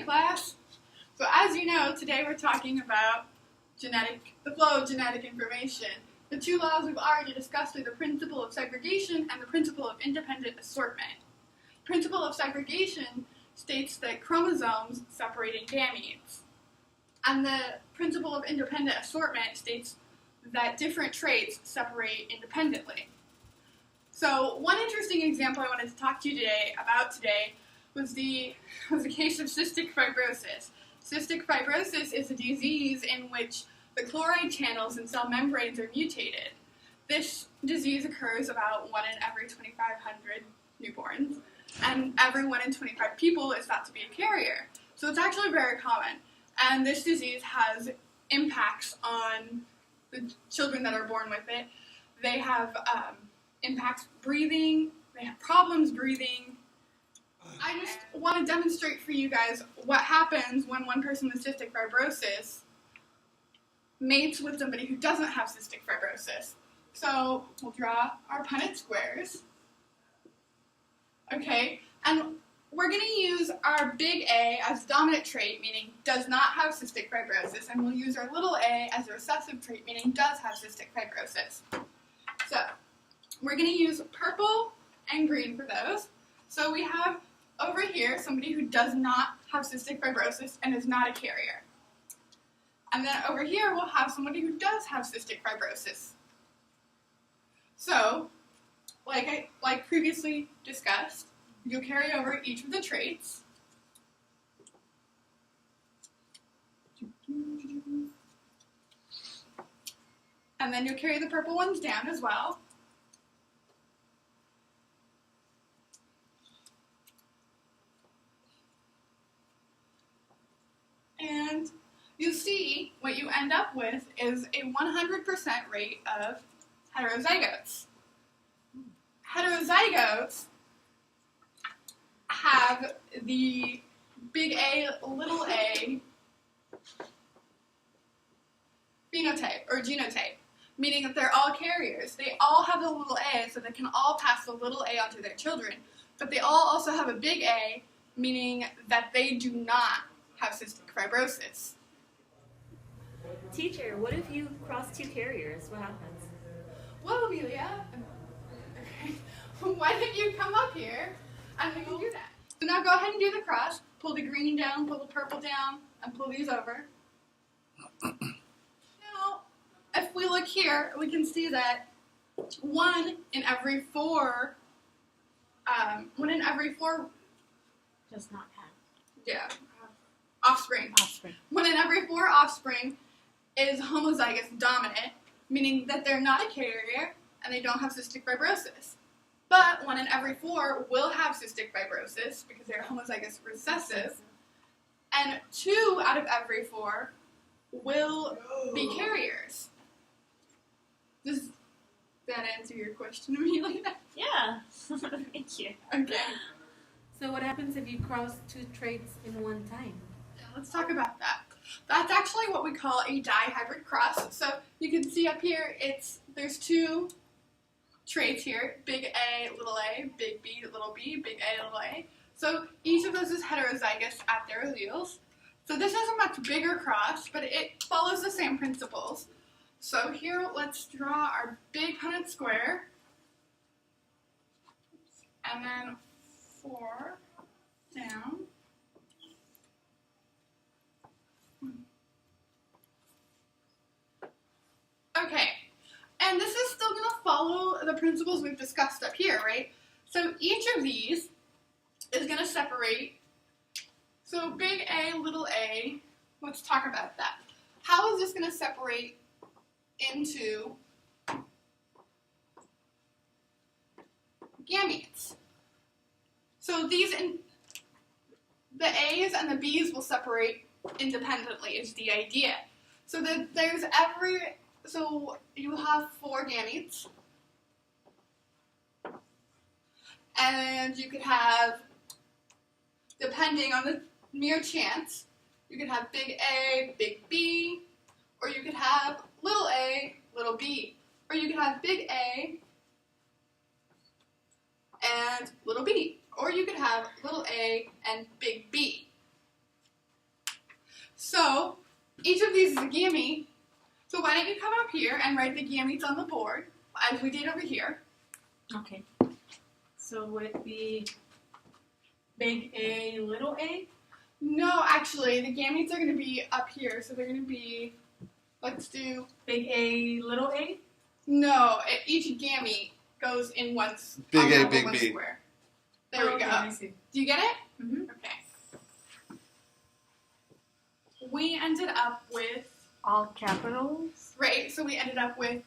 class. So as you know, today we're talking about the flow of genetic information. The two laws we've already discussed are the principle of segregation and the principle of independent assortment. The principle of segregation states that chromosomes separate in gametes. And the principle of independent assortment states that different traits separate independently. So one interesting example I wanted to talk to you today was the case of cystic fibrosis. Cystic fibrosis is a disease in which the chloride channels in cell membranes are mutated. This disease occurs about 1 in every 2,500 newborns, and every 1 in 25 people is thought to be a carrier. So it's actually very common, and this disease has impacts on the children that are born with it. They have impacts breathing, they have problems breathing. I just want to demonstrate for you guys what happens when one person with cystic fibrosis mates with somebody who doesn't have cystic fibrosis. So we'll draw our Punnett squares. Okay, and we're going to use our big A as dominant trait, meaning does not have cystic fibrosis, and we'll use our little a as a recessive trait, meaning does have cystic fibrosis. So we're going to use purple and green for those. So we have over here somebody who does not have cystic fibrosis and is not a carrier. And then over here we'll have somebody who does have cystic fibrosis. So, like previously discussed, you'll carry over each of the traits. And then you'll carry the purple ones down as well. And you'll see what you end up with is a 100% rate of heterozygotes. Heterozygotes have the big A, little a phenotype or genotype, meaning that they're all carriers. They all have the little a, so they can all pass the little a onto their children, but they all also have a big A, meaning that they do not have cystic fibrosis. Teacher, what if you cross two carriers? What happens? Well, Amelia, why don't you come up here and we can do that. So now go ahead and do the cross. Pull the green down, pull the purple down, and pull these over. Now, if we look here, we can see that 1 in every 4 Does not have. Offspring. 1 in every 4 offspring is homozygous dominant, meaning that they're not a carrier and they don't have cystic fibrosis. But 1 in every 4 will have cystic fibrosis because they're homozygous recessive, and 2 out of every 4 will be carriers. Does that answer your question, Amelia? Yeah. Thank you. Okay. So what happens if you cross two traits in one time? Let's talk about that. That's actually what we call a dihybrid cross. So you can see up here, there's 2 traits here, big A, big B, little b, big A, little a. So each of those is heterozygous at their alleles. So this is a much bigger cross, but it follows the same principles. So here, let's draw our big Punnett square, and then 4 down. Okay, and this is still going to follow the principles we've discussed up here, right? So each of these is going to separate. So big A, little a, let's talk about that. How is this going to separate into gametes? So the A's and the B's will separate independently is the idea. So that so you have 4 gametes, and you could have, depending on the mere chance, you could have big A, big B, or you could have little a, little b, or you could have big A and little b, or you could have little a and big B. So each of these is a gamete. So why don't you come up here and write the gametes on the board, as we did over here. Okay. So would it be big A, little a? No, actually, the gametes are going to be up here. So they're going to be, let's do... Big A, little a? No, each gamete goes in one Big A, one big B. square. There we Okay, go. I see. Do you get it? Mm-hmm. Okay. We ended up with, All capitals. right, so we ended up with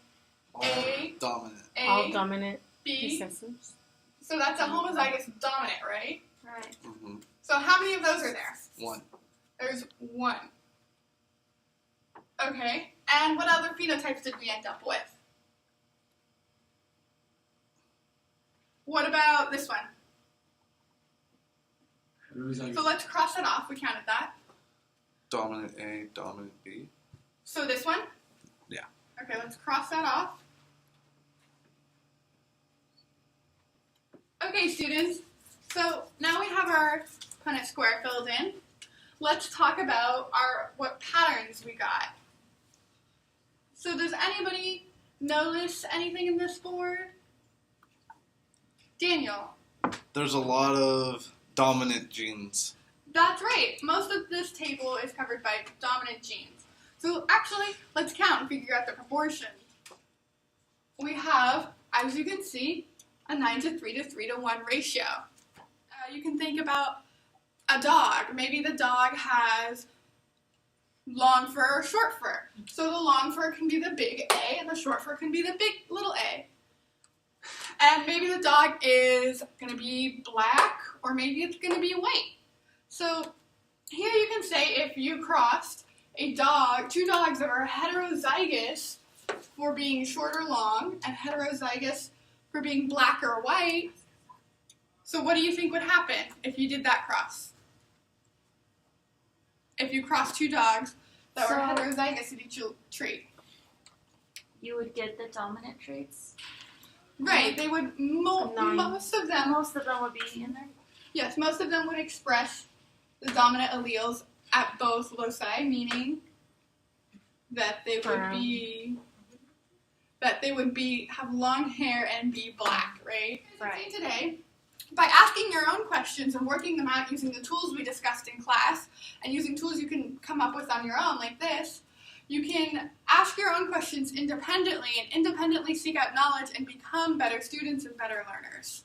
A, Dominant. All A, dominant B. recessives. So that's a homozygous dominant, right? Right. Mm-hmm. So how many of those are there? 1. There's 1. Okay. And what other phenotypes did we end up with? What about this one? So let's cross that off. We counted that. Dominant A, dominant B. So this one? Yeah. Okay, let's cross that off. Okay, students. So now we have our Punnett square filled in. Let's talk about what patterns we got. So does anybody notice anything in this board? Daniel. There's a lot of dominant genes. That's right. Most of this table is covered by dominant genes. So actually, let's count and figure out the proportion. We have, as you can see, a 9:3 to 3:1 ratio. You can think about a dog. Maybe the dog has long fur or short fur. So the long fur can be the big A and the short fur can be the big little a. And maybe the dog is going to be black or maybe it's going to be white. So here you can say if you crossed two dogs that are heterozygous for being short or long and heterozygous for being black or white. So what do you think would happen if you did that cross? If you crossed two dogs that were heterozygous at each trait. You would get the dominant traits. Right, they would, most of them would be in there. Yes, most of them would express the dominant alleles at both loci, meaning that they would have long hair and be black, right? Right. Today, by asking your own questions and working them out using the tools we discussed in class, and using tools you can come up with on your own like this, you can ask your own questions independently and independently seek out knowledge and become better students and better learners.